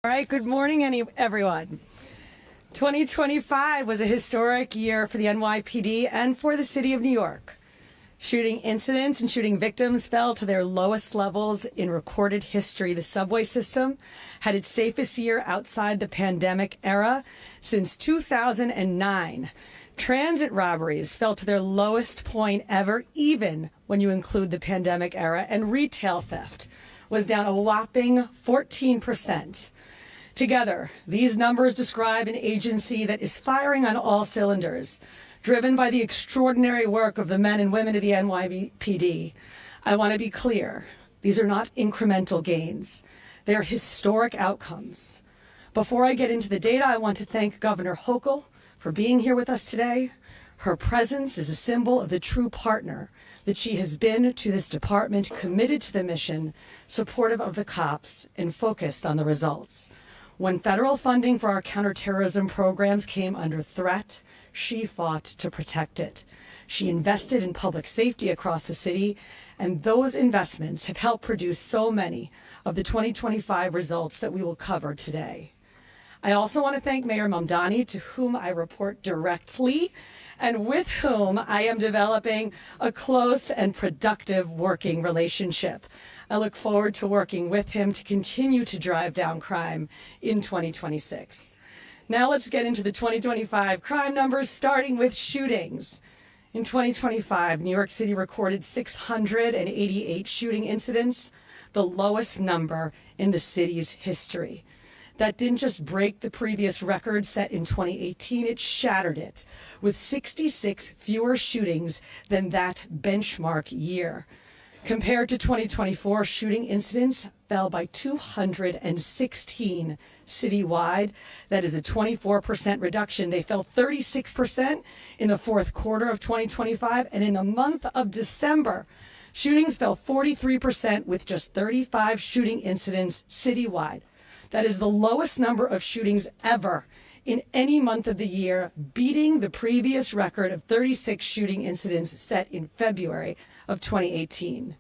All right, good morning, everyone. 2025 was a historic year for the NYPD and for the city of New York. Shooting incidents and shooting victims fell to their lowest levels in recorded history. The subway system had its safest year outside the pandemic era since 2009. Transit robberies fell to their lowest point ever, even when you include the pandemic era, and retail theft was down a whopping 14%. Together, these numbers describe an agency that is firing on all cylinders, driven by the extraordinary work of the men and women of the NYPD. I want to be clear, these are not incremental gains. They are historic outcomes. Before I get into the data, I want to thank Governor Hochul for being here with us today. Her presence is a symbol of the true partner that she has been to this department, committed to the mission, supportive of the cops, and focused on the results. When federal funding for our counterterrorism programs came under threat, she fought to protect it. She invested in public safety across the city, and those investments have helped produce so many of the 2025 results that we will cover today. I also want to thank Mayor Mamdani, to whom I report directly, and with whom I am developing a close and productive working relationship. I look forward to working with him to continue to drive down crime in 2026. Now let's get into the 2025 crime numbers, starting with shootings. In 2025, New York City recorded 688 shooting incidents, the lowest number in the city's history. That didn't just break the previous record set in 2018, it shattered it, with 66 fewer shootings than that benchmark year. Compared to 2024, shooting incidents fell by 216 citywide. That is a 24% reduction. They fell 36% in the fourth quarter of 2025, and in the month of December, shootings fell 43% with just 35 shooting incidents citywide. That is the lowest number of shootings ever in any month of the year, beating the previous record of 36 shooting incidents set in February of 2018.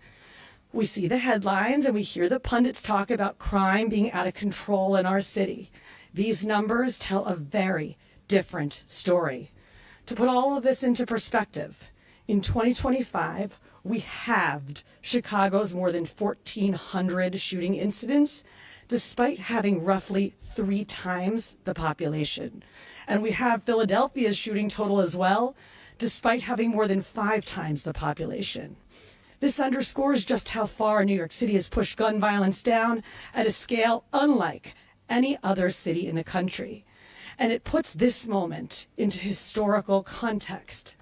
We see the headlines and we hear the pundits talk about crime being out of control in our city. These numbers tell a very different story. To put all of this into perspective, in 2025, we halved Chicago's more than 1,400 shooting incidents, despite having roughly 3 times the population. And we have Philadelphia's shooting total as well, despite having more than 5 times the population. This underscores just how far New York City has pushed gun violence down at a scale unlike any other city in the country. And it puts this moment into historical context.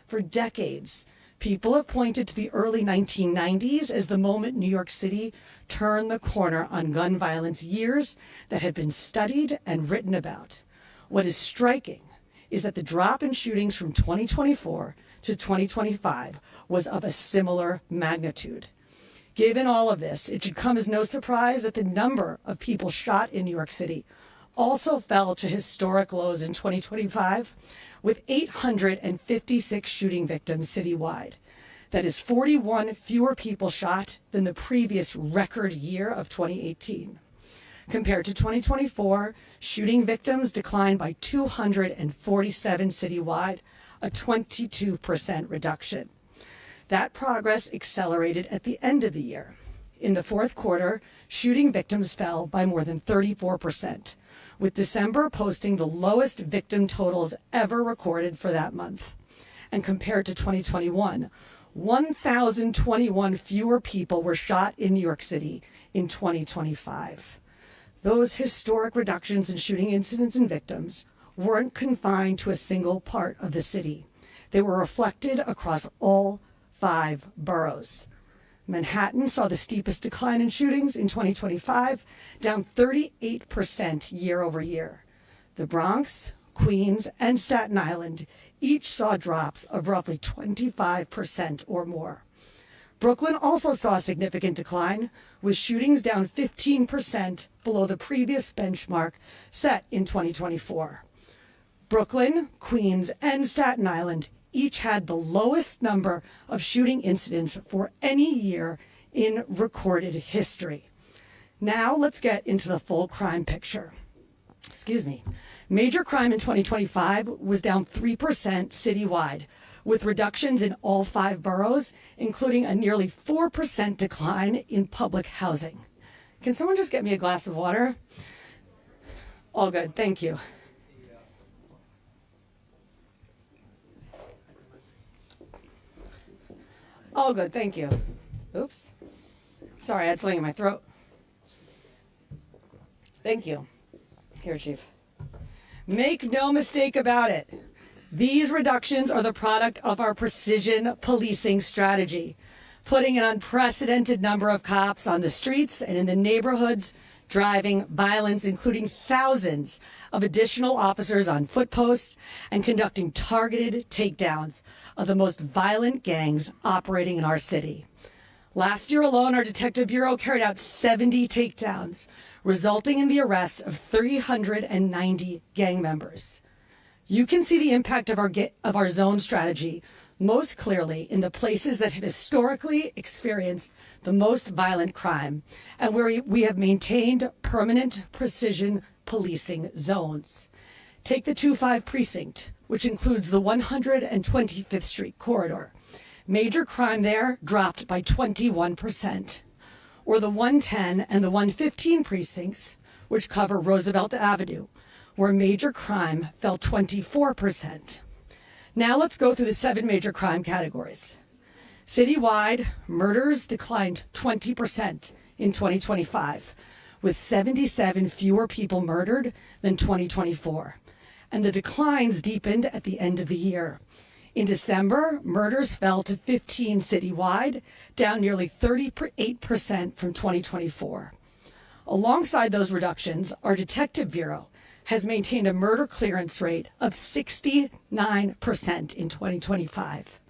For decades, people have pointed to the early 1990s as the moment New York City turned the corner on gun violence, years that had been studied and written about. What is striking is that the drop in shootings from 2024 to 2025 was of a similar magnitude. Given all of this, it should come as no surprise that the number of people shot in New York City also fell to historic lows in 2025, with 856 shooting victims citywide. That is 41 fewer people shot than the previous record year of 2018. Compared to 2024, shooting victims declined by 247 citywide, a 22% reduction. That progress accelerated at the end of the year. In the fourth quarter, shooting victims fell by more than 34%, with December posting the lowest victim totals ever recorded for that month. And compared to 2021, 1,021 fewer people were shot in New York City in 2025. Those historic reductions in shooting incidents and victims weren't confined to a single part of the city. They were reflected across all 5 boroughs. Manhattan saw the steepest decline in shootings in 2025, down 38% year over year. The Bronx, Queens, and Staten Island each saw drops of roughly 25% or more. Brooklyn also saw a significant decline, with shootings down 15% below the previous benchmark set in 2024. Brooklyn, Queens, and Staten Island each had the lowest number of shooting incidents for any year in recorded history. Now let's get into the full crime picture. Excuse me. Major crime in 2025 was down 3% citywide, with reductions in all 5 boroughs, including a nearly 4% decline in public housing. Can someone just get me a glass of water? All good, thank you. All good, thank you. Oops. Sorry, I had something in my throat. Thank you. Here, Chief. Make no mistake about it. These reductions are the product of our precision policing strategy, putting an unprecedented number of cops on the streets and in the neighborhoods, driving violence, including thousands of additional officers on foot posts and conducting targeted takedowns of the most violent gangs operating in our city. Last year alone, our Detective Bureau carried out 70 takedowns, resulting in the arrest of 390 gang members. You can see the impact of our zone strategy most clearly in the places that have historically experienced the most violent crime and where we have maintained permanent precision policing zones. Take the 2-5 precinct, which includes the 125th Street corridor. Major crime there dropped by 21%. Or the 110 and the 115 precincts, which cover Roosevelt Avenue, where major crime fell 24%. Now let's go through the 7 major crime categories. Citywide, murders declined 20% in 2025, with 77 fewer people murdered than 2024. And the declines deepened at the end of the year. In December, murders fell to 15 citywide, down nearly 38% from 2024. Alongside those reductions, our Detective Bureau has maintained a murder clearance rate of 69% in 2025.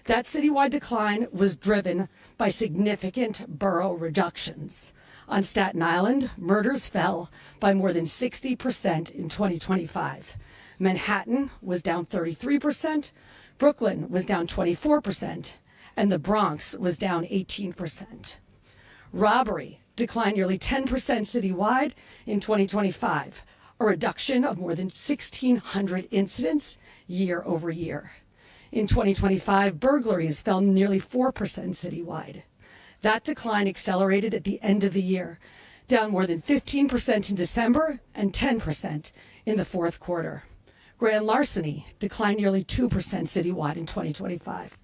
That citywide decline was driven by significant borough reductions. On Staten Island, murders fell by more than 60% in 2025. Manhattan was down 33%, Brooklyn was down 24%, and the Bronx was down 18%. Robbery declined nearly 10% citywide in 2025, a reduction of more than 1,600 incidents year over year. In 2025, burglaries fell nearly 4% citywide. That decline accelerated at the end of the year, down more than 15% in December and 10% in the fourth quarter. Grand larceny declined nearly 2% citywide in 2025.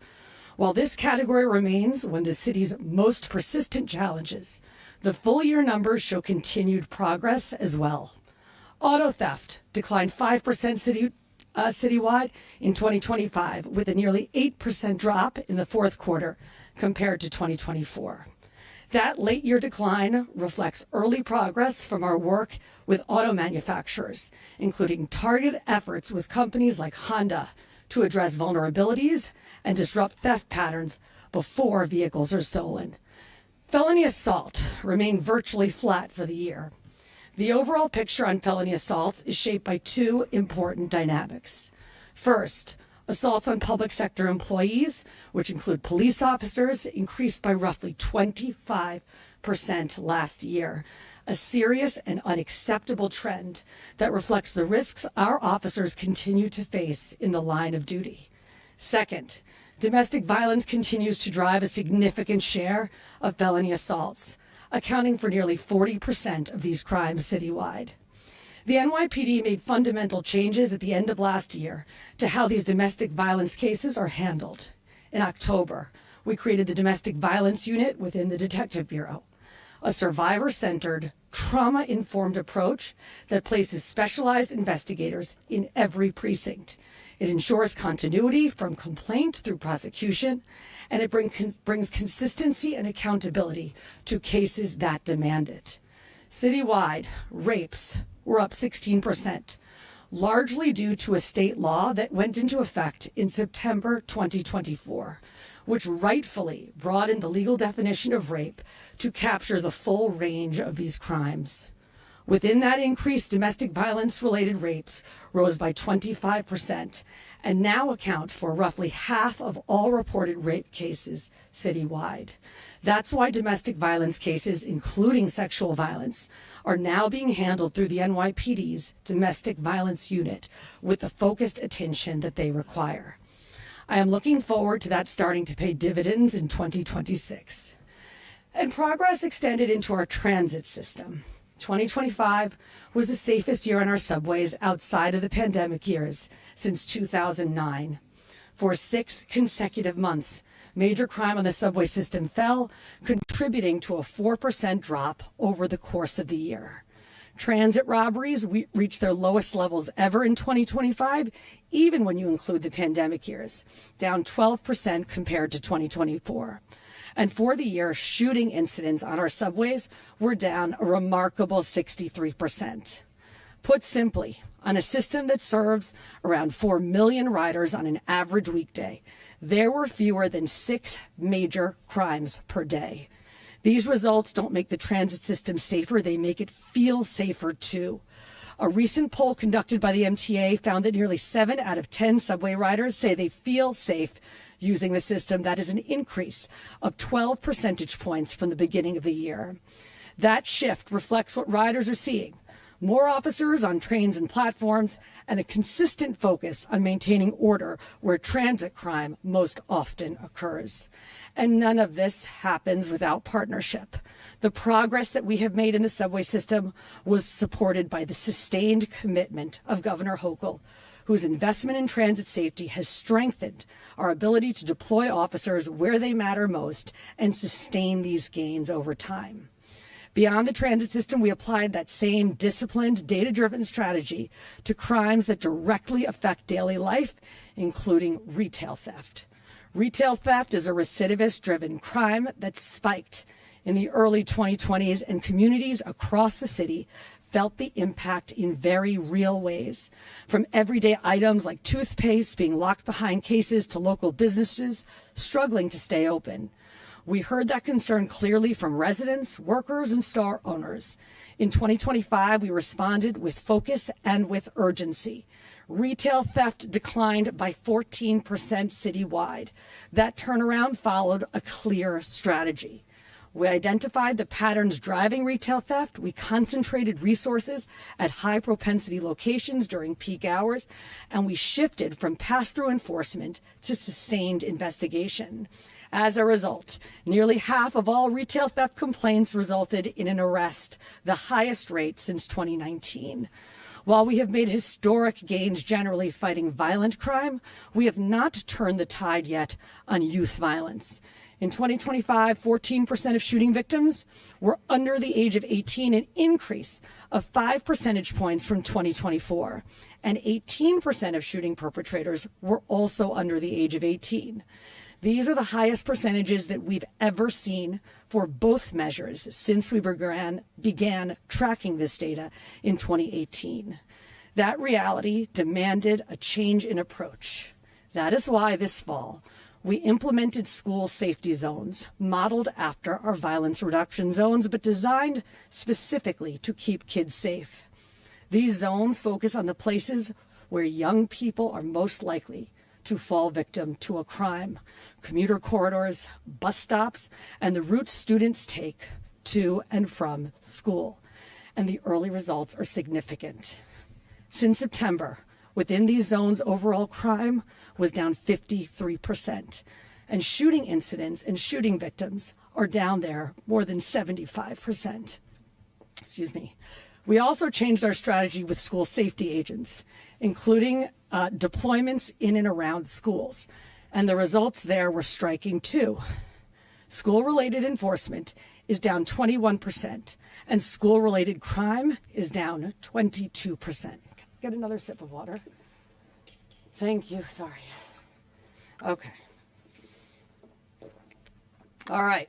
While this category remains one of the city's most persistent challenges, the full year numbers show continued progress as well. Auto theft declined 5% citywide in 2025, with a nearly 8% drop in the fourth quarter compared to 2024. That late year decline reflects early progress from our work with auto manufacturers, including targeted efforts with companies like Honda to address vulnerabilities and disrupt theft patterns before vehicles are stolen. Felony assault remained virtually flat for the year. The overall picture on felony assaults is shaped by 2 important dynamics. First, assaults on public sector employees, which include police officers, increased by roughly 25% last year, a serious and unacceptable trend that reflects the risks our officers continue to face in the line of duty. Second, domestic violence continues to drive a significant share of felony assaults, accounting for nearly 40% of these crimes citywide. The NYPD made fundamental changes at the end of last year to how these domestic violence cases are handled. In October, we created the Domestic Violence Unit within the Detective Bureau, a survivor-centered, trauma-informed approach that places specialized investigators in every precinct. It ensures continuity from complaint through prosecution, and it brings consistency and accountability to cases that demand it. Citywide, rapes were up 16%, largely due to a state law that went into effect in September 2024, which rightfully broadened the legal definition of rape to capture the full range of these crimes. Within that increase, domestic violence-related rapes rose by 25% and now account for roughly half of all reported rape cases citywide. That's why domestic violence cases, including sexual violence, are now being handled through the NYPD's Domestic Violence Unit with the focused attention that they require. I am looking forward to that starting to pay dividends in 2026. And progress extended into our transit system. 2025 was the safest year on our subways outside of the pandemic years since 2009. For 6 consecutive months, major crime on the subway system fell, contributing to a 4% drop over the course of the year. Transit robberies reached their lowest levels ever in 2025, even when you include the pandemic years, down 12% compared to 2024. And for the year, shooting incidents on our subways were down a remarkable 63%. Put simply, on a system that serves around 4 million riders on an average weekday, there were fewer than 6 major crimes per day. These results don't make the transit system safer, they make it feel safer too. A recent poll conducted by the MTA found that nearly 7 out of 10 subway riders say they feel safe using the system. That is an increase of 12 percentage points from the beginning of the year. That shift reflects what riders are seeing: more officers on trains and platforms, and a consistent focus on maintaining order where transit crime most often occurs. And none of this happens without partnership. The progress that we have made in the subway system was supported by the sustained commitment of Governor Hochul, whose investment in transit safety has strengthened our ability to deploy officers where they matter most and sustain these gains over time. Beyond the transit system, we applied that same disciplined, data-driven strategy to crimes that directly affect daily life, including retail theft. Retail theft is a recidivist-driven crime that spiked in the early 2020s, and communities across the city felt the impact in very real ways, from everyday items like toothpaste being locked behind cases to local businesses struggling to stay open. We heard that concern clearly from residents, workers, and store owners. In 2025, we responded with focus and with urgency. Retail theft declined by 14% citywide. That turnaround followed a clear strategy. We identified the patterns driving retail theft. We concentrated resources at high-propensity locations during peak hours, and we shifted from pass-through enforcement to sustained investigation. As a result, nearly half of all retail theft complaints resulted in an arrest, the highest rate since 2019. While we have made historic gains generally fighting violent crime, we have not turned the tide yet on youth violence. In 2025, 14% of shooting victims were under the age of 18, an increase of 5 percentage points from 2024. And 18% of shooting perpetrators were also under the age of 18. These are the highest percentages that we've ever seen for both measures since we began tracking this data in 2018. That reality demanded a change in approach. That is why this fall, we implemented school safety zones, modeled after our violence reduction zones, but designed specifically to keep kids safe. These zones focus on the places where young people are most likely to fall victim to a crime: commuter corridors, bus stops, and the routes students take to and from school. And the early results are significant. Since September, within these zones, overall crime was down 53%, and shooting incidents and shooting victims are down there more than 75%. Excuse me. We also changed our strategy with school safety agents, including deployments in and around schools, and the results there were striking too. School-related enforcement is down 21%, and school-related crime is down 22%. Get another sip of water. Thank you. Sorry. Okay. All right.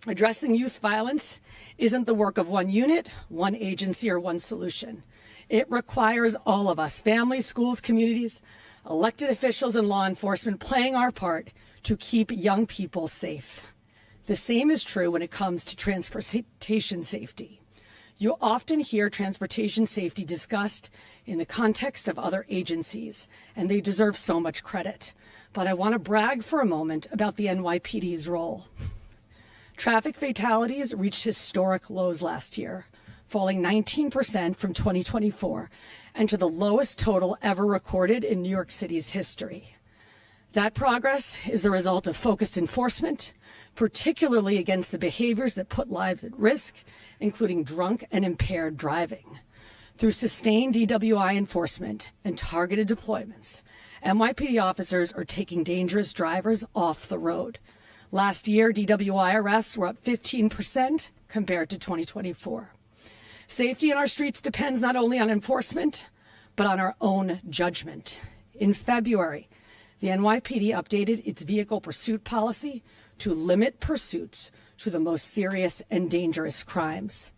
Addressing youth violence isn't the work of one unit, one agency, or one solution. It requires all of us, families, schools, communities, elected officials, and law enforcement playing our part to keep young people safe. The same is true when it comes to transportation safety. You often hear transportation safety discussed in the context of other agencies, and they deserve so much credit. But I want to brag for a moment about the NYPD's role. Traffic fatalities reached historic lows last year, falling 19% from 2024 and to the lowest total ever recorded in New York City's history. That progress is the result of focused enforcement, particularly against the behaviors that put lives at risk, including drunk and impaired driving. Through sustained DWI enforcement and targeted deployments, NYPD officers are taking dangerous drivers off the road. Last year, DWI arrests were up 15% compared to 2024. Safety in our streets depends not only on enforcement, but on our own judgment. In February, the NYPD updated its vehicle pursuit policy to limit pursuits to the most serious and dangerous crimes.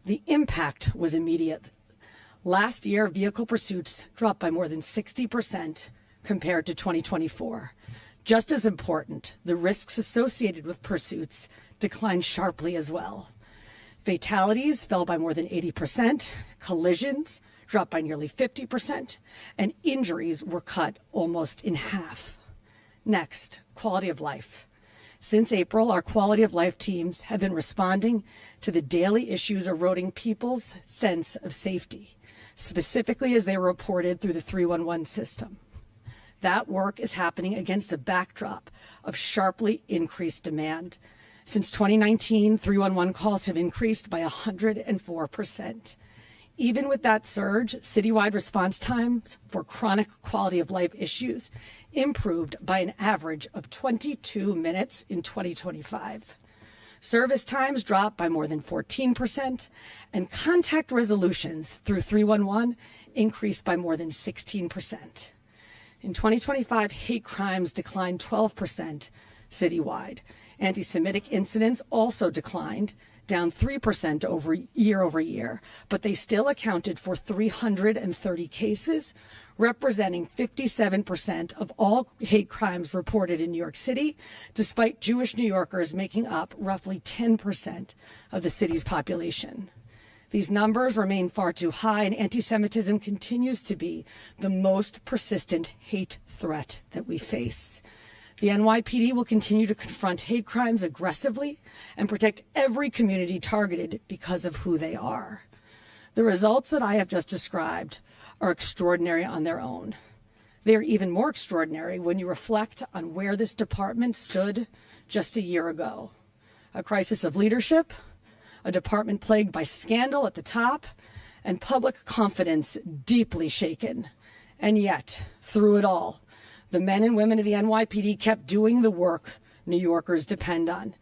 The impact was immediate. Last year, vehicle pursuits dropped by more than 60% compared to 2024. Just as important, the risks associated with pursuits declined sharply as well. Fatalities fell by more than 80%, collisions dropped by nearly 50%, and injuries were cut almost in half. Next, quality of life. Since April, our quality of life teams have been responding to the daily issues eroding people's sense of safety, specifically as they were reported through the 311 system. That work is happening against a backdrop of sharply increased demand. Since 2019, 311 calls have increased by 104%. Even with that surge, citywide response times for chronic quality of life issues improved by an average of 22 minutes in 2025. Service times dropped by more than 14%, and contact resolutions through 311 increased by more than 16%. In 2025, hate crimes declined 12% citywide. Anti-Semitic incidents also declined, down 3% year over year, but they still accounted for 330 cases, representing 57% of all hate crimes reported in New York City, despite Jewish New Yorkers making up roughly 10% of the city's population. These numbers remain far too high, and anti-Semitism continues to be the most persistent hate threat that we face. The NYPD will continue to confront hate crimes aggressively and protect every community targeted because of who they are. The results that I have just described are extraordinary on their own. They are even more extraordinary when you reflect on where this department stood just a year ago. A crisis of leadership, a department plagued by scandal at the top, and public confidence deeply shaken. And yet, through it all, the men and women of the NYPD kept doing the work New Yorkers depend on.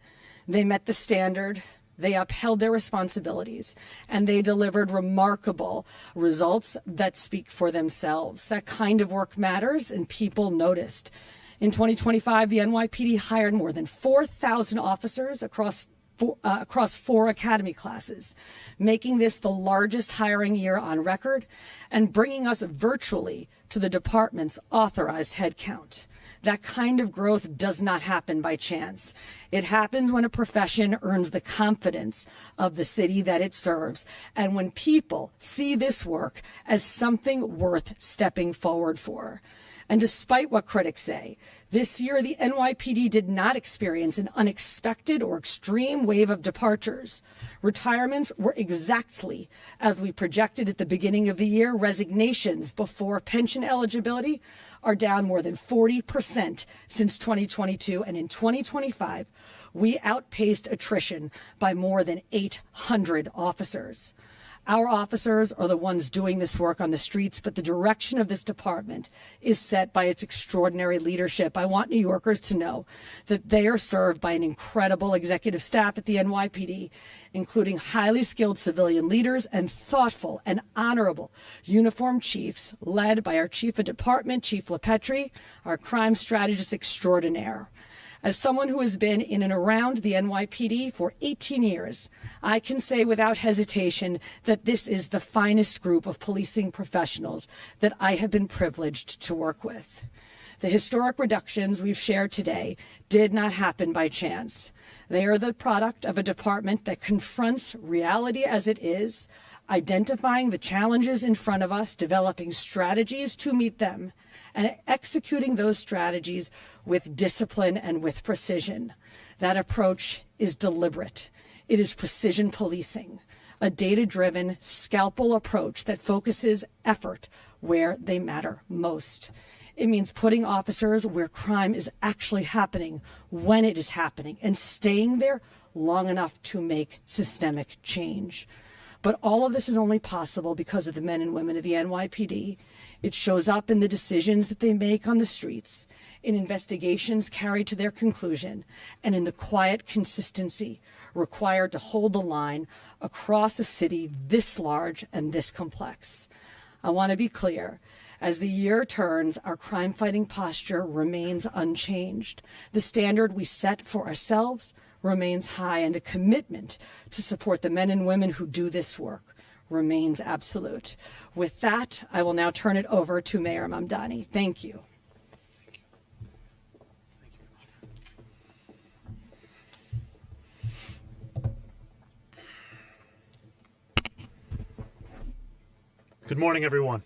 They met the standard, they upheld their responsibilities, and they delivered remarkable results that speak for themselves. That kind of work matters, and people noticed. In 2025, the NYPD hired more than 4,000 officers across 4 academy classes, making this the largest hiring year on record and bringing us virtually to the department's authorized headcount. That kind of growth does not happen by chance. It happens when a profession earns the confidence of the city that it serves, and when people see this work as something worth stepping forward for. And despite what critics say, this year the NYPD did not experience an unexpected or extreme wave of departures. Retirements were exactly as we projected at the beginning of the year. Resignations before pension eligibility are down more than 40% since 2022. And in 2025, we outpaced attrition by more than 800 officers. Our officers are the ones doing this work on the streets, but the direction of this department is set by its extraordinary leadership. I want New Yorkers to know that they are served by an incredible executive staff at the NYPD, including highly skilled civilian leaders and thoughtful and honorable uniformed chiefs led by our chief of department, Chief LaPetri, our crime strategist extraordinaire. As someone who has been in and around the NYPD for 18 years, I can say without hesitation that this is the finest group of policing professionals that I have been privileged to work with. The historic reductions we've shared today did not happen by chance. They are the product of a department that confronts reality as it is, identifying the challenges in front of us, developing strategies to meet them, and executing those strategies with discipline and with precision. That approach is deliberate. It is precision policing, a data-driven, scalpel approach that focuses effort where they matter most. It means putting officers where crime is actually happening, when it is happening, and staying there long enough to make systemic change. But all of this is only possible because of the men and women of the NYPD. It shows up in the decisions that they make on the streets, in investigations carried to their conclusion, and in the quiet consistency required to hold the line across a city this large and this complex. I want to be clear. As the year turns, our crime-fighting posture remains unchanged. The standard we set for ourselves remains high, and the commitment to support the men and women who do this work remains absolute. With that, I will now turn it over to Mayor Mamdani. Thank you. Good morning, everyone.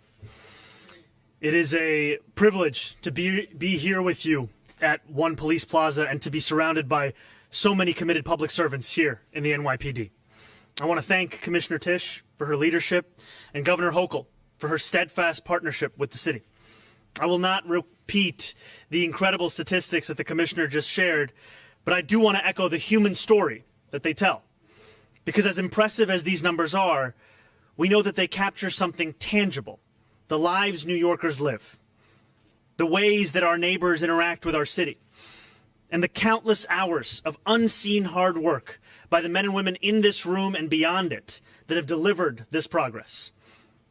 It is a privilege to be here with you at One Police Plaza and to be surrounded by so many committed public servants here in the NYPD. I want to thank Commissioner Tisch for her leadership and Governor Hochul for her steadfast partnership with the city. I will not repeat the incredible statistics that the Commissioner just shared, but I do want to echo the human story that they tell. Because as impressive as these numbers are, we know that they capture something tangible, the lives New Yorkers live, the ways that our neighbors interact with our city, and the countless hours of unseen hard work by the men and women in this room and beyond it that have delivered this progress.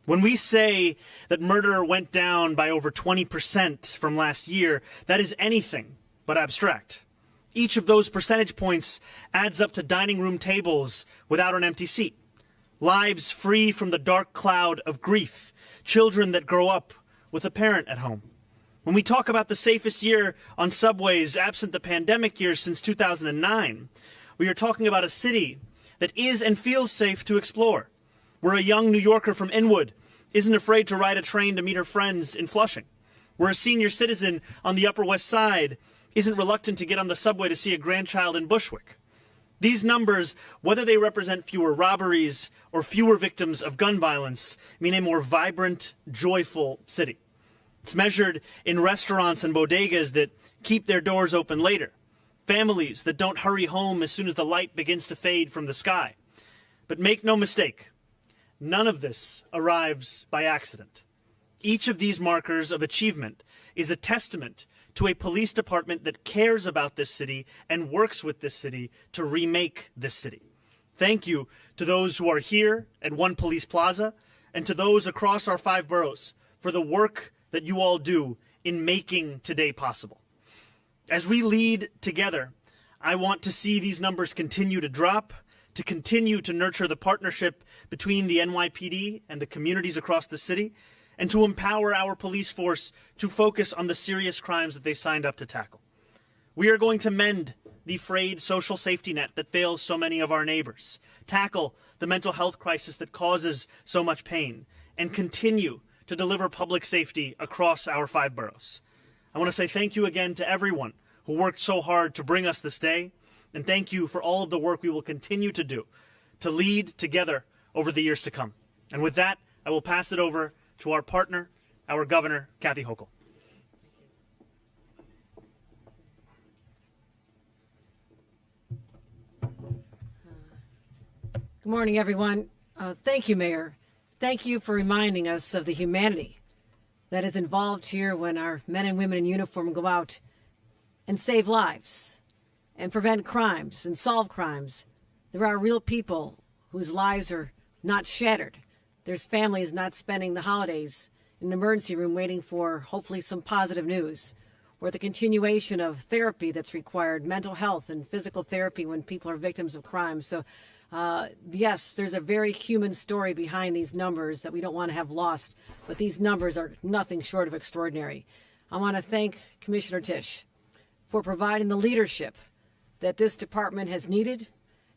When we say that murder went down by over 20% from last year, that is anything but abstract. Each of those percentage points adds up to dining room tables without an empty seat, lives free from the dark cloud of grief, children that grow up with a parent at home. When we talk about the safest year on subways absent the pandemic years since 2009, we are talking about a city that is and feels safe to explore, where a young New Yorker from Inwood isn't afraid to ride a train to meet her friends in Flushing, where a senior citizen on the Upper West Side isn't reluctant to get on the subway to see a grandchild in Bushwick. These numbers, whether they represent fewer robberies or fewer victims of gun violence, mean a more vibrant, joyful city. It's measured in restaurants and bodegas that keep their doors open later, families that don't hurry home as soon as the light begins to fade from the sky. But make no mistake, none of this arrives by accident. Each of these markers of achievement is a testament to a police department that cares about this city and works with this city to remake this city. Thank you to those who are here at One Police Plaza and to those across our 5 boroughs for the work that you all do in making today possible. As we lead together, I want to see these numbers continue to drop, to continue to nurture the partnership between the NYPD and the communities across the city, and to empower our police force to focus on the serious crimes that they signed up to tackle. We are going to mend the frayed social safety net that fails so many of our neighbors, tackle the mental health crisis that causes so much pain, and continue to deliver public safety across our 5 boroughs. I want to say thank you again to everyone who worked so hard to bring us this day, and thank you for all of the work we will continue to do to lead together over the years to come. And with that, I will pass it over to our partner, our Governor, Kathy Hochul. Good morning, everyone. Thank you, Mayor. Thank you for reminding us of the humanity that is involved here when our men and women in uniform go out and save lives and prevent crimes and solve crimes. There are real people whose lives are not shattered. There's families not spending the holidays in an emergency room waiting for hopefully some positive news, or the continuation of therapy that's required, mental health and physical therapy when people are victims of crime. So yes, there's a very human story behind these numbers that we don't want to have lost, but these numbers are nothing short of extraordinary. I want to thank Commissioner Tisch for providing the leadership that this department has needed,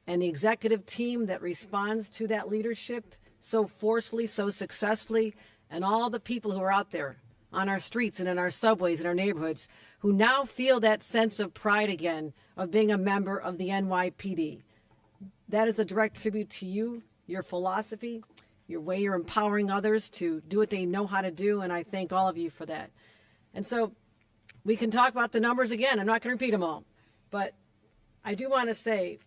and the executive team that responds to that leadership so forcefully, so successfully, and all the people who are out there on our streets and in our subways and our neighborhoods who now feel that sense of pride again of being a member of the NYPD. That is a direct tribute to you, your philosophy, your way you're empowering others to do what they know how to do, and I thank all of you for that. And so we can talk about the numbers again. I'm not going to repeat them all, but I do want to say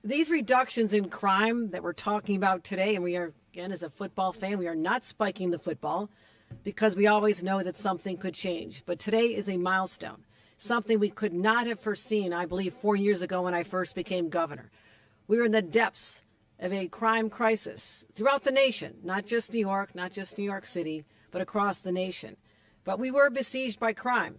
these reductions in crime that we're talking about today, and we are, again, as a football fan, we are not spiking the football because we always know that something could change. But today is a milestone, something we could not have foreseen, I believe, 4 years ago when I first became governor. We were in the depths of a crime crisis throughout the nation, not just New York, not just New York City, but across the nation. But we were besieged by crime.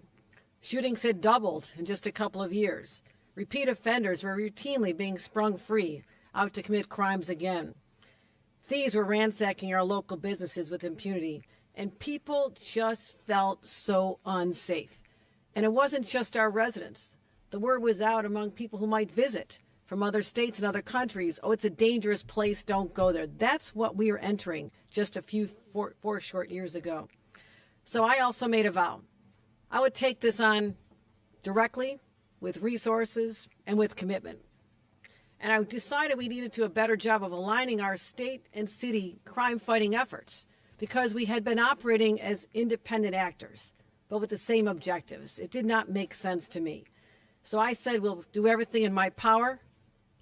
Shootings had doubled in just a couple of years. Repeat offenders were routinely being sprung free, out to commit crimes again. Thieves were ransacking our local businesses with impunity, and people just felt so unsafe. And it wasn't just our residents. The word was out among people who might visit from other states and other countries. Oh, it's a dangerous place, don't go there. That's what we are entering just a few four short years ago. So I also made a vow. I would take this on directly, with resources, and with commitment. And I decided we needed to do a better job of aligning our state and city crime-fighting efforts because we had been operating as independent actors, but with the same objectives. It did not make sense to me. So I said we'll do everything in my power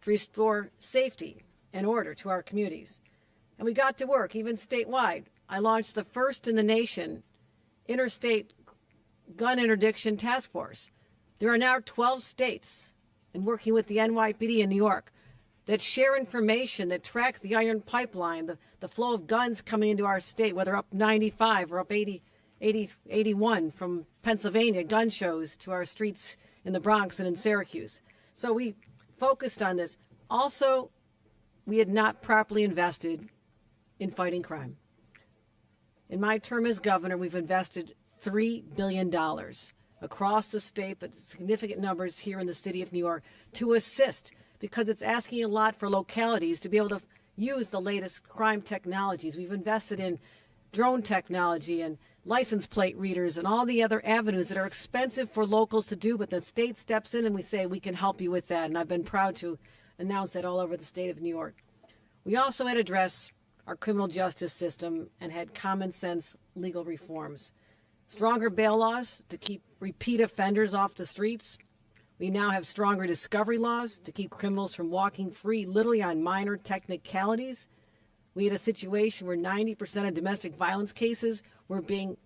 to restore safety and order to our communities. And we got to work, even statewide. I launched the first in the nation interstate gun interdiction task force. There are now 12 states, and working with the NYPD in New York, that share information, that track the iron pipeline, the flow of guns coming into our state, whether up 95 or up 81 from Pennsylvania, gun shows to our streets in the Bronx and in Syracuse. So we focused on this. Also, we had not properly invested in fighting crime. In my term as governor, we've invested $3 billion across the state, but significant numbers here in the city of New York to assist, because it's asking a lot for localities to be able to use the latest crime technologies. We've invested in drone technology and license plate readers and all the other avenues that are expensive for locals to do, but the state steps in and we say we can help you with that. And I've been proud to announce that all over the state of New York. We also had to address our criminal justice system and had common sense legal reforms. Stronger bail laws to keep repeat offenders off the streets. We now have stronger discovery laws to keep criminals from walking free literally on minor technicalities. We had a situation where 90% of domestic violence cases were being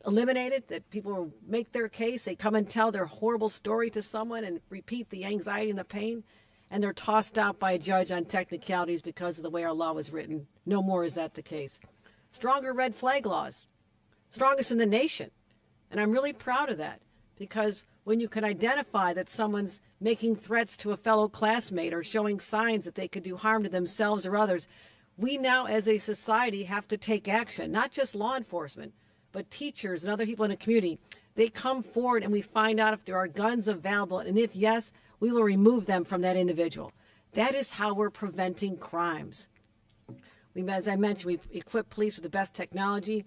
eliminated, that people will make their case, they come and tell their horrible story to someone and repeat the anxiety and the pain, and they're tossed out by a judge on technicalities because of the way our law was written. No more is that the case. Stronger red flag laws, strongest in the nation. And I'm really proud of that, because when you can identify that someone's making threats to a fellow classmate or showing signs that they could do harm to themselves or others, we now as a society have to take action, not just law enforcement, but teachers and other people in the community. They come forward and we find out if there are guns available, and if yes, we will remove them from that individual. That is how we're preventing crimes. As I mentioned, we've equipped police with the best technology,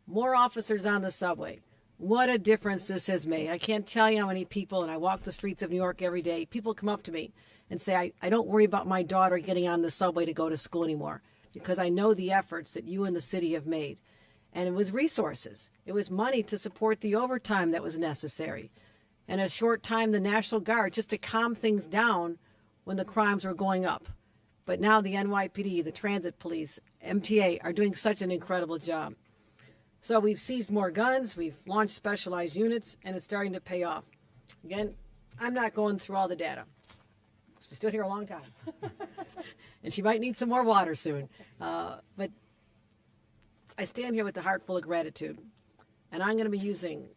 more officers on the subway. What a difference this has made. I can't tell you how many people, and I walk the streets of New York every day, people come up to me and say, I don't worry about my daughter getting on the subway to go to school anymore, because I know the efforts that you and the city have made. And it was resources. It was money to support the overtime that was necessary. And a short time, the National Guard, just to calm things down when the crimes were going up. But now the NYPD, the Transit Police, MTA are doing such an incredible job. So we've seized more guns, we've launched specialized units, and it's starting to pay off. Again, I'm not going through all the data. She stood here a long time. And she might need some more water soon. But I stand here with a heart full of gratitude. And I'm going to be using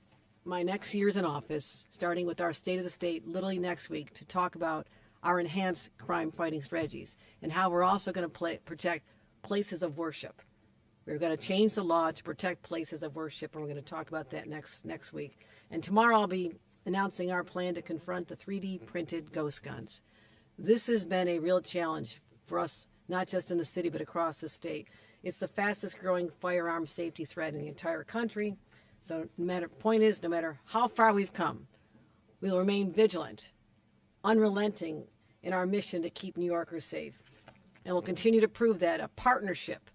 my next years in office, starting with our State of the State, literally next week, to talk about our enhanced crime-fighting strategies and how we're also going to protect places of worship. We're going to change the law to protect places of worship, and we're going to talk about that next week. And tomorrow I'll be announcing our plan to confront the 3D printed ghost guns. This has been a real challenge for us, not just in the city, but across the state. It's the fastest growing firearm safety threat in the entire country. So no matter how far we've come, we'll remain vigilant, unrelenting in our mission to keep New Yorkers safe. And we'll continue to prove that a partnership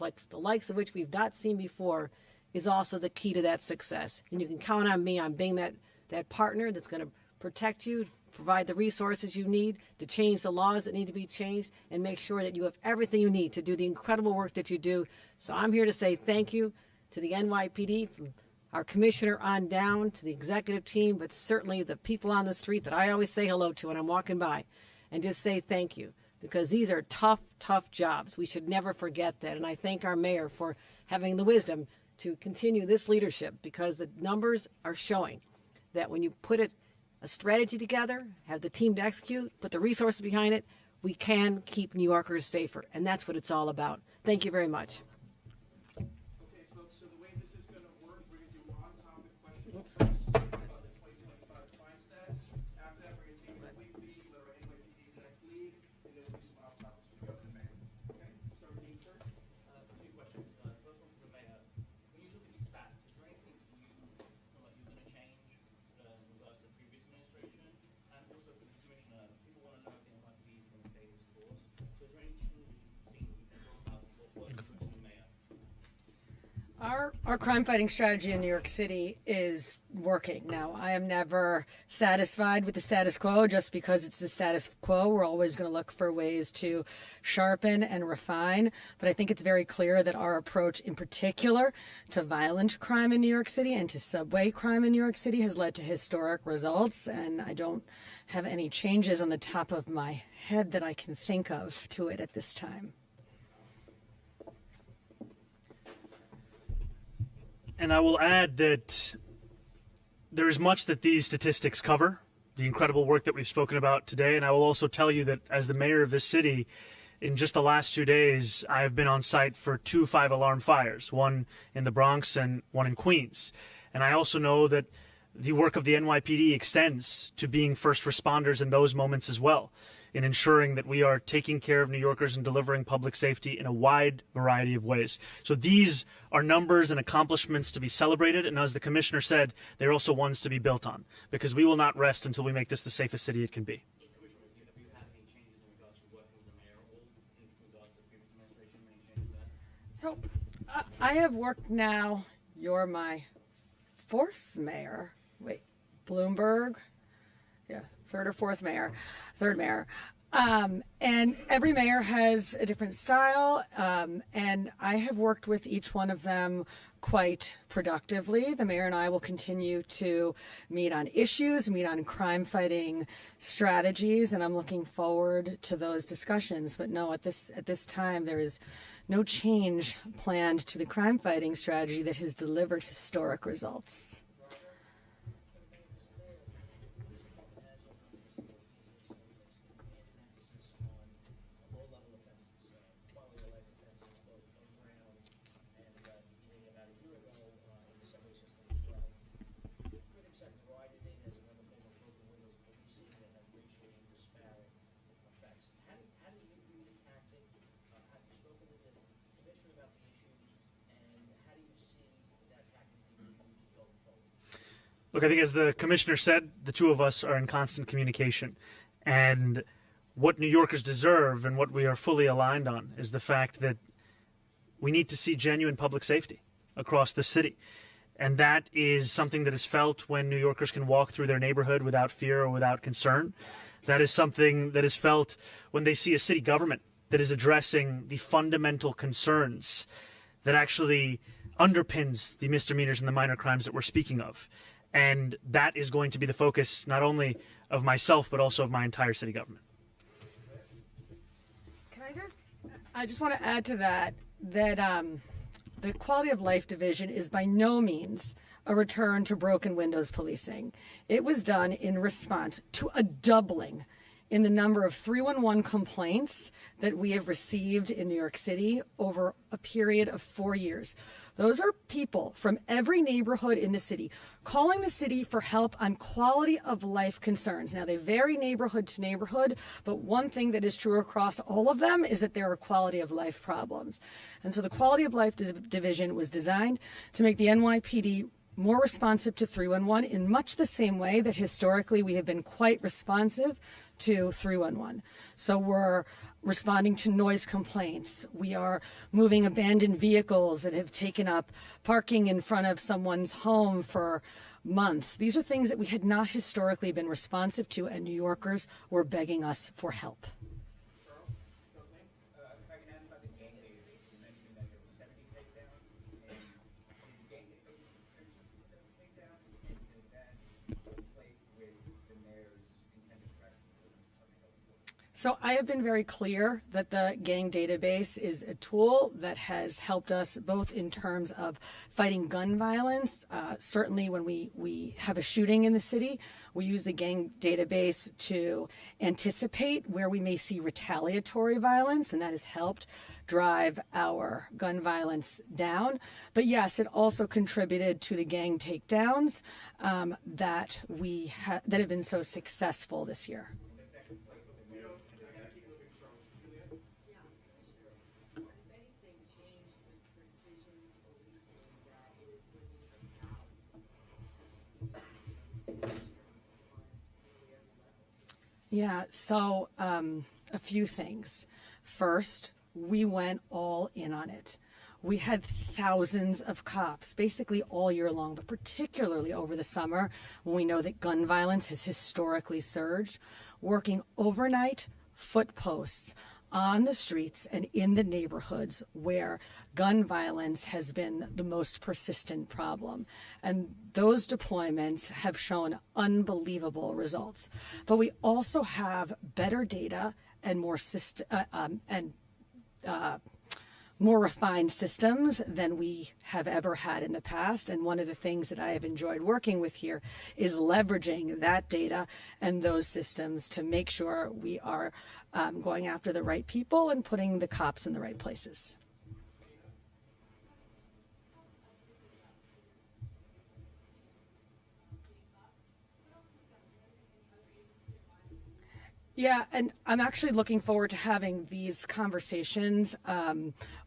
like the likes of which we've not seen before is also the key to that success. And you can count on me on being that partner that's going to protect you, provide the resources you need to change the laws that need to be changed, and make sure that you have everything you need to do the incredible work that you do. So I'm here to say thank you to the NYPD, from our commissioner on down to the executive team, but certainly the people on the street that I always say hello to when I'm walking by, and just say thank you, because these are tough, tough jobs. We should never forget that. And I thank our mayor for having the wisdom to continue this leadership, because the numbers are showing that when you put a strategy together, have the team to execute, put the resources behind it, we can keep New Yorkers safer. And that's what it's all about. Thank you very much. Okay, folks, so the way this is going to work, we're going to do on-topic questions first about the 2025 crime stats. After that, we're going to take a quick peek at our NYPD's next lead, and then we'll do some off-topics with the other mayor. Okay? So we're being first. Two questions. First one for the mayor. When you look at these stats, is there anything you feel like you're going to change in regards to the previous administration? And also for the commissioner, people want to know if the NYPD is going to stay this course. So is there any changes you've seen that you can talk about what works for the mayor? Our crime fighting strategy in New York City is working. Now, I am never satisfied with the status quo just because it's the status quo. We're always going to look for ways to sharpen and refine. But I think it's very clear that our approach in particular to violent crime in New York City and to subway crime in New York City has led to historic results. And I don't have any changes on the top of my head that I can think of to it at this time. And I will add that there is much that these statistics cover, the incredible work that we've spoken about today. And I will also tell you that as the mayor of this city, in just the last 2 days, I have been on site for 2 5-alarm fires, one in the Bronx and one in Queens. And I also know that the work of the NYPD extends to being first responders in those moments as well, in ensuring that we are taking care of New Yorkers and delivering public safety in a wide variety of ways. So these are numbers and accomplishments to be celebrated, and as the commissioner said, they're also ones to be built on, because we will not rest until we make this the safest city it can be. Commissioner, have you had any changes in regards to working with the mayor or in regards to the previous administration? Any changes there? So I have worked now, you're my fourth mayor. Wait, Bloomberg? Yeah, third mayor. And every mayor has a different style, and I have worked with each one of them quite productively. The mayor and I will continue to meet on issues, meet on crime fighting strategies, and I'm looking forward to those discussions. But no, at this time, there is no change planned to the crime fighting strategy that has delivered historic results. Look, I think as the commissioner said, the two of us are in constant communication. And what New Yorkers deserve and what we are fully aligned on is the fact that we need to see genuine public safety across the city. And that is something that is felt when New Yorkers can walk through their neighborhood without fear or without concern. That is something that is felt when they see a city government that is addressing the fundamental concerns that actually underpins the misdemeanors and the minor crimes that we're speaking of. And that is going to be the focus not only of myself, but also of my entire city government. I just want to add to that the Quality of Life Division is by no means a return to broken windows policing. It was done in response to a doubling in the number of 311 complaints that we have received in New York City over a period of 4 years. Those are people from every neighborhood in the city calling the city for help on quality of life concerns. Now, they vary neighborhood to neighborhood, but one thing that is true across all of them is that there are quality of life problems. And so the quality of life division was designed to make the NYPD more responsive to 311 in much the same way that historically we have been quite responsive to 311. So we're responding to noise complaints. We are moving abandoned vehicles that have taken up parking in front of someone's home for months. These are things that we had not historically been responsive to, and New Yorkers were begging us for help. If I can ask about the gang database, you mentioned that there were 70 takedowns, and the gang database takedowns, and does that conflict with the mayor's intended direction? So I have been very clear that the gang database is a tool that has helped us both in terms of fighting gun violence. Certainly when we have a shooting in the city, we use the gang database to anticipate where we may see retaliatory violence, and that has helped drive our gun violence down. But yes, it also contributed to the gang takedowns that have been so successful this year. Yeah, so a few things. First, we went all in on it. We had thousands of cops basically all year long, but particularly over the summer when we know that gun violence has historically surged, working overnight foot posts on the streets and in the neighborhoods where gun violence has been the most persistent problem. And those deployments have shown unbelievable results. But we also have better data and more refined systems than we have ever had in the past. And one of the things that I have enjoyed working with here is leveraging that data and those systems to make sure we are going after the right people and putting the cops in the right places. Yeah, and I'm actually looking forward to having these conversations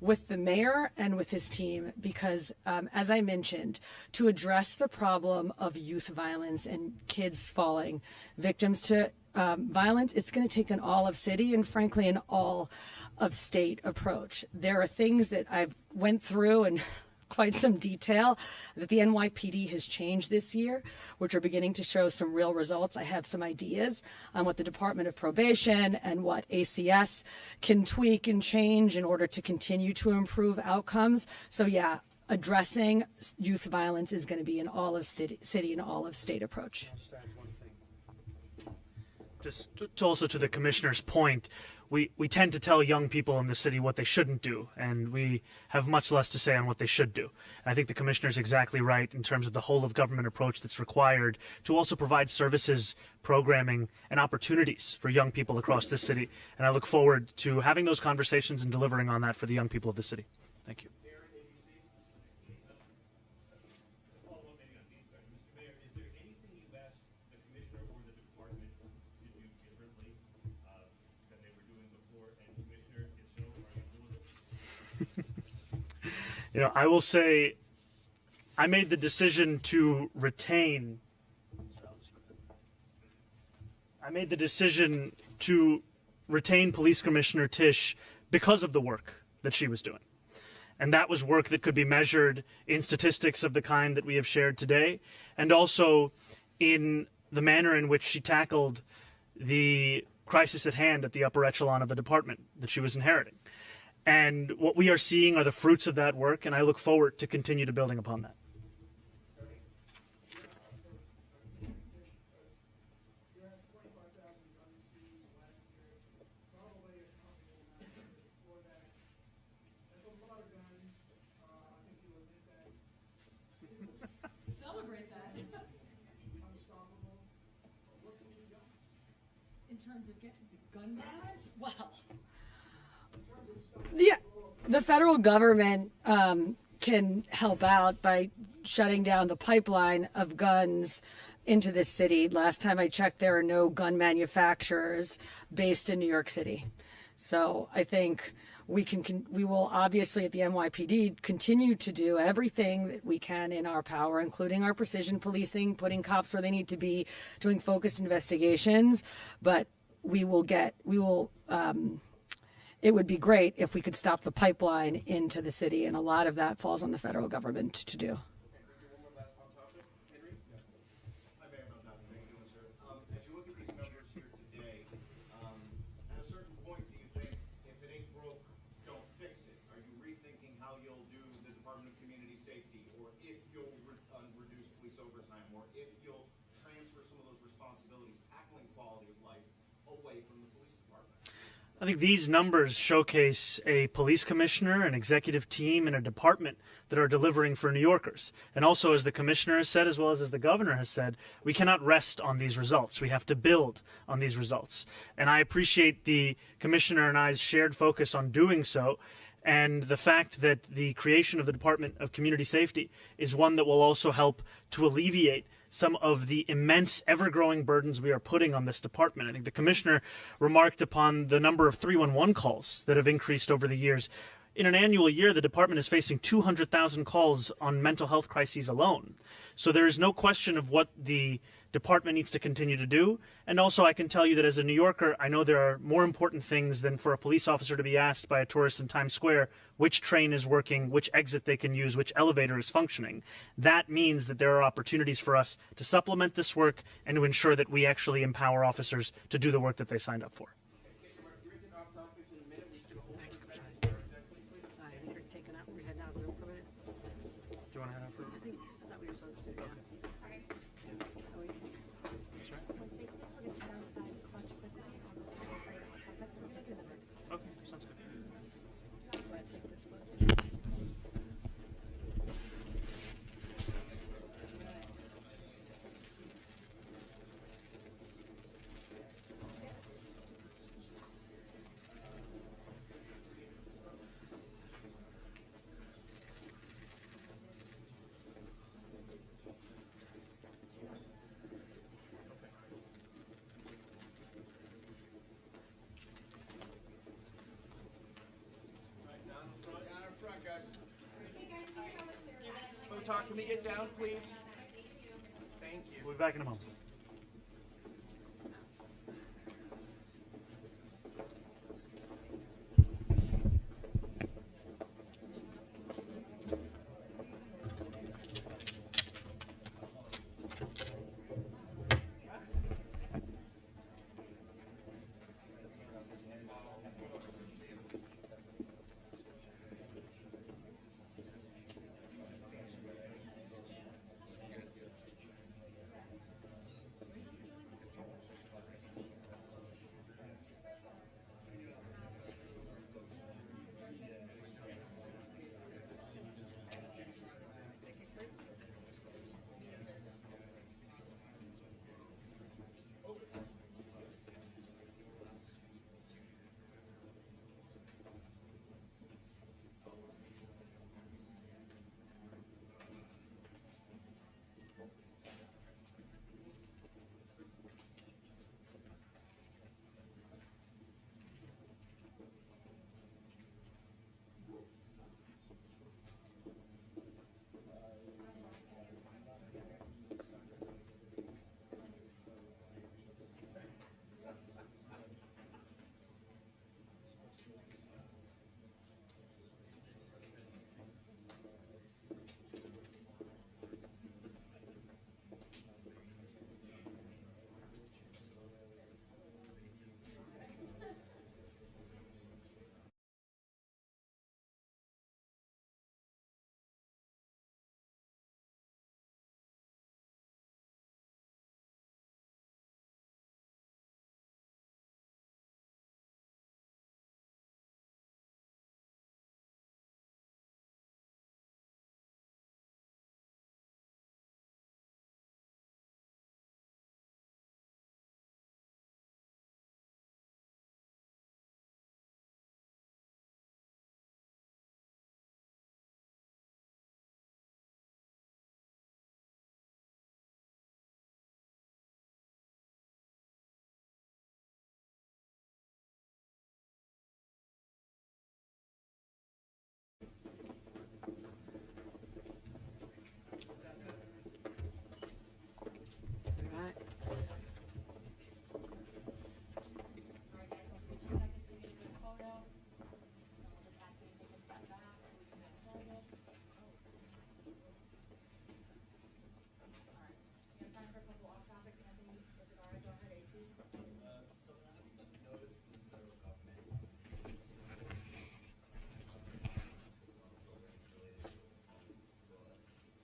with the mayor and with his team because, as I mentioned, to address the problem of youth violence and kids falling victims to violence, it's going to take an all-of-city and, frankly, an all-of-state approach. There are things that I've went through and quite some detail that the NYPD has changed this year, which are beginning to show some real results. I have some ideas on what the Department of Probation and what ACS can tweak and change in order to continue to improve outcomes. So yeah, addressing youth violence is going to be an all-of-city and all-of-state approach. Just add one thing. Just also to the commissioner's point, we tend to tell young people in the city what they shouldn't do, and we have much less to say on what they should do. And I think the commissioner is exactly right in terms of the whole of government approach that's required to also provide services, programming, and opportunities for young people across this city. And I look forward to having those conversations and delivering on that for the young people of the city. Thank you. You know, I will say I made the decision to retain Police Commissioner Tisch because of the work that she was doing. And that was work that could be measured in statistics of the kind that we have shared today, and also in the manner in which she tackled the crisis at hand at the upper echelon of the department that she was inheriting. And what we are seeing are the fruits of that work, and I look forward to continue to building upon that. You had 25,000 guns seized last year, probably a comparable amount before that. That's a lot of guns. I think you'll admit that. Celebrate that. Unstoppable. What can be done? In terms of getting the gun bans? Well, yeah, the federal government can help out by shutting down the pipeline of guns into this city. Last time I checked, there are no gun manufacturers based in New York City. So I think we will obviously at the NYPD continue to do everything that we can in our power, including our precision policing, putting cops where they need to be, doing focused investigations. But it would be great if we could stop the pipeline into the city, and a lot of that falls on the federal government to do. As you look at these numbers here today, at a certain point, do you think if it ain't broke, don't fix it? Are you rethinking how you'll do the Department of Community Safety, or if you'll reduce police overtime, or if you'll transfer some of those responsibilities, tackling quality of life, away from the police department? I think these numbers showcase a police commissioner, an executive team, and a department that are delivering for New Yorkers. And also, as the commissioner has said, as well as the governor has said, we cannot rest on these results. We have to build on these results. And I appreciate the commissioner and I's shared focus on doing so, and the fact that the creation of the Department of Community Safety is one that will also help to alleviate some of the immense, ever-growing burdens we are putting on this department. I think the commissioner remarked upon the number of 311 calls that have increased over the years. In an annual year, the department is facing 200,000 calls on mental health crises alone. So there is no question of what the department needs to continue to do. And also, I can tell you that as a New Yorker, I know there are more important things than for a police officer to be asked by a tourist in Times Square which train is working, which exit they can use, which elevator is functioning. That means that there are opportunities for us to supplement this work and to ensure that we actually empower officers to do the work that they signed up for. We're going to take off topics in a minute. We should hold this back to our executive, please. I think we're taking out. We're heading out real quick. Do you want to head out for a I thought we were supposed to. Yeah. Okay, sounds good. Down in front, guys. Talk, can we get down, please? Thank you. We'll be back in a moment.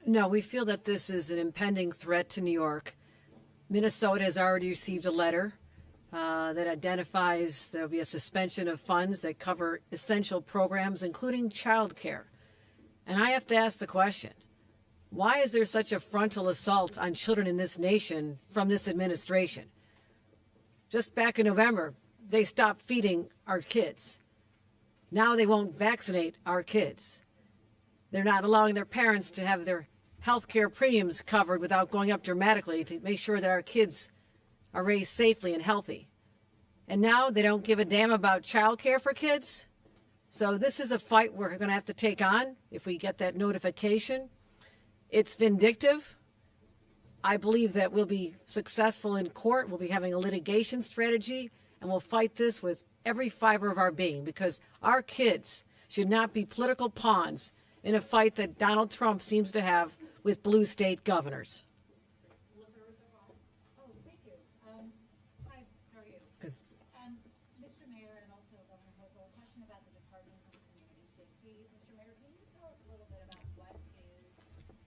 No, we feel that this is an impending threat to New York. Minnesota has already received a letter that identifies there will be a suspension of funds that cover essential programs, including child care. And I have to ask the question, why is there such a frontal assault on children in this nation from this administration? Just back in November, they stopped feeding our kids. Now they won't vaccinate our kids. They're not allowing their parents to have their health care premiums covered without going up dramatically to make sure that our kids are raised safely and healthy. And now they don't give a damn about child care for kids. So this is a fight we're going to have to take on if we get that notification. It's vindictive. I believe that we'll be successful in court. We'll be having a litigation strategy, and we'll fight this with every fiber of our being, because our kids should not be political pawns in a fight that Donald Trump seems to have with blue state governors. Oh, thank you. Hi, how are you? Good. Mr. Mayor and also Governor Hochul, a question about the Department of Community Safety. Mr. Mayor, can you tell us a little bit about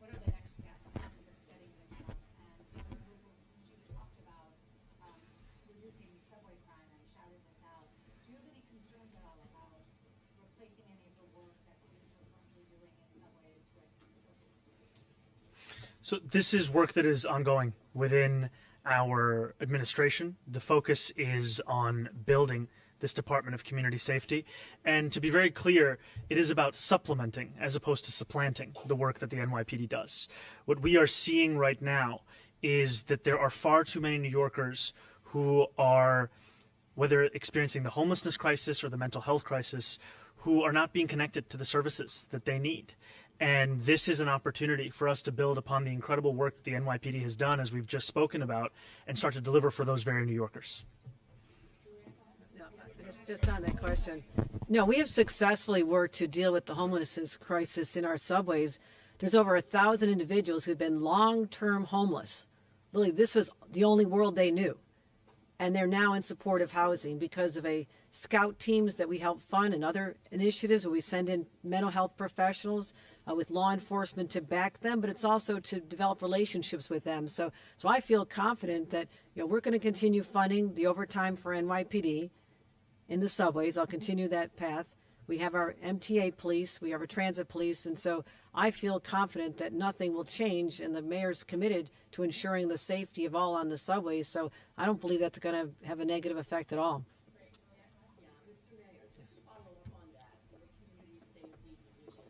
what are the next steps in terms of setting this up? And Governor Hochul, since you talked about reducing subway crime and shouted this out, do you have any concerns at all about replacing any of the work that police are currently doing in subways with social workers? So this is work that is ongoing within our administration. The focus is on building this Department of Community Safety. And to be very clear, it is about supplementing as opposed to supplanting the work that the NYPD does. What we are seeing right now is that there are far too many New Yorkers who are, whether experiencing the homelessness crisis or the mental health crisis, who are not being connected to the services that they need. And this is an opportunity for us to build upon the incredible work that the NYPD has done, as we've just spoken about, and start to deliver for those very New Yorkers. No, just on that question. No, we have successfully worked to deal with the homelessness crisis in our subways. There's over 1,000 individuals who've been long-term homeless. Literally, this was the only world they knew. And they're now in supportive housing because of a scout teams that we help fund and other initiatives where we send in mental health professionals with law enforcement to back them, but it's also to develop relationships with them. So I feel confident that we're going to continue funding the overtime for NYPD in the subways. I'll continue that path. We have our MTA police, we have our transit police, and so I feel confident that nothing will change, and the mayor's committed to ensuring the safety of all on the subways, so I don't believe that's going to have a negative effect at all. Mr. Mayor, just to follow up on that, the Community Safety Division,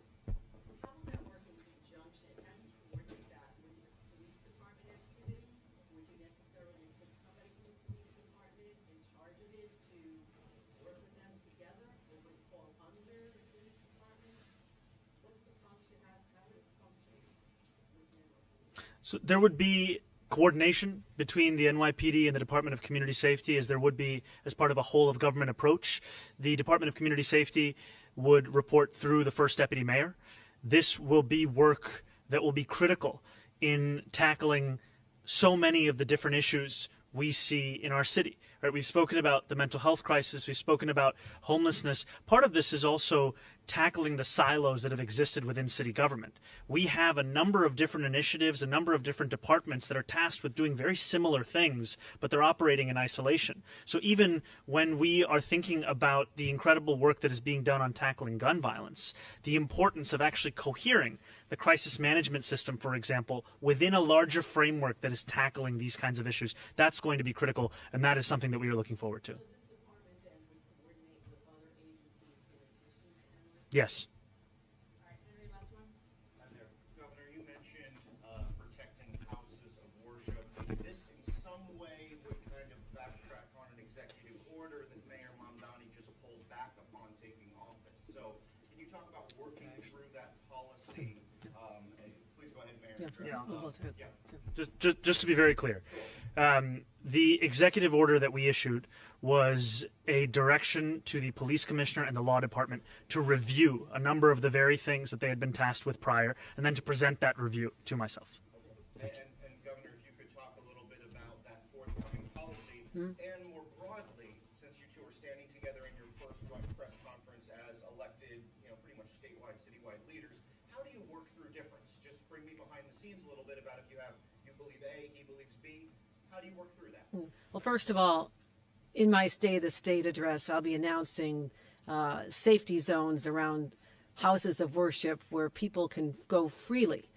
how will that work in conjunction? How do you coordinate that with the police department activity? Would you necessarily put somebody from the police department in charge of it to work with them together, or would it fall under the police department? What's the function? How would it function within the police? So there would be coordination between the NYPD and the Department of Community Safety, as there would be as part of a whole of government approach. The Department of Community Safety would report through the first deputy mayor. This will be work that will be critical in tackling so many of the different issues we see in our city. Right? We've spoken about the mental health crisis. We've spoken about homelessness. Part of this is also tackling the silos that have existed within city government. We have a number of different initiatives, a number of different departments that are tasked with doing very similar things, but they're operating in isolation. So even when we are thinking about the incredible work that is being done on tackling gun violence, the importance of actually cohering the crisis management system, for example, within a larger framework that is tackling these kinds of issues, that's going to be critical, and that is something that we are looking forward to. Yes. All right, Henry, last one. Hi there. Governor, you mentioned protecting houses of worship. This in some way would kind of backtrack on an executive order that Mayor Mamdani just pulled back upon taking office. So can you talk about working through that policy? And please go ahead, Mayor. Just to be very clear, the executive order that we issued was a direction to the police commissioner and the law department to review a number of the very things that they had been tasked with prior, and then to present that review to myself. And Governor, if you could talk a little bit about that forthcoming policy, and more broadly, since you two are standing together in your first joint press conference as elected, pretty much statewide, citywide leaders, how do you work through difference? Just bring me behind the scenes a little bit about if you believe A, he believes B. How do you work through that? Well, first of all, in my State of the State address, I'll be announcing safety zones around houses of worship where people can go freely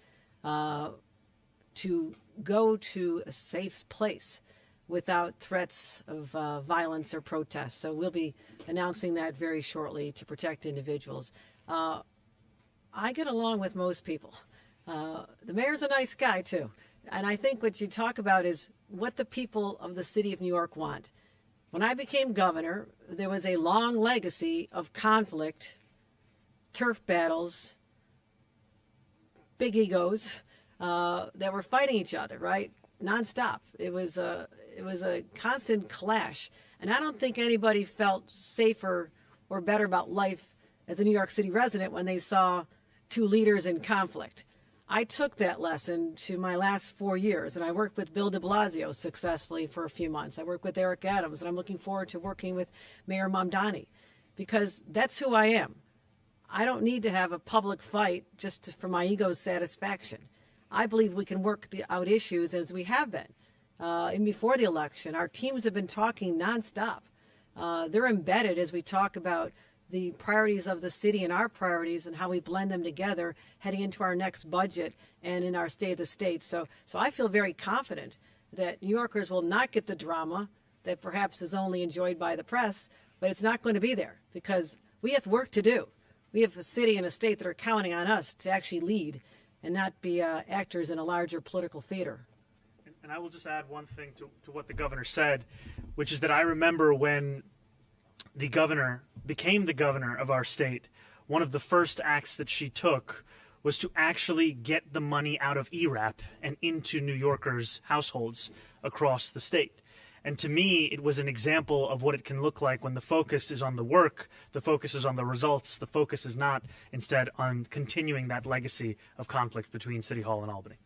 to go to a safe place without threats of violence or protest. So we'll be announcing that very shortly to protect individuals. I get along with most people. The mayor's a nice guy, too. And I think what you talk about is what the people of the city of New York want. When I became governor, there was a long legacy of conflict, turf battles, big egos that were fighting each other, right? Nonstop. It was a constant clash. And I don't think anybody felt safer or better about life as a New York City resident when they saw two leaders in conflict. I took that lesson to my last 4 years, and I worked with Bill de Blasio successfully for a few months. I worked with Eric Adams, and I'm looking forward to working with Mayor Mamdani, because that's who I am. I don't need to have a public fight just for my ego's satisfaction. I believe we can work out issues as we have been. And before the election, our teams have been talking nonstop. They're embedded as we talk about the priorities of the city and our priorities and how we blend them together heading into our next budget and in our State of the State. So I feel very confident that New Yorkers will not get the drama that perhaps is only enjoyed by the press, but it's not going to be there because we have work to do. We have a city and a state that are counting on us to actually lead and not be actors in a larger political theater. And I will just add one thing to what the governor said, which is that I remember when the governor became the governor of our state, one of the first acts that she took was to actually get the money out of ERAP and into New Yorkers' households across the state. And to me, it was an example of what it can look like when the focus is on the work, the focus is on the results, the focus is not instead on continuing that legacy of conflict between City Hall and Albany.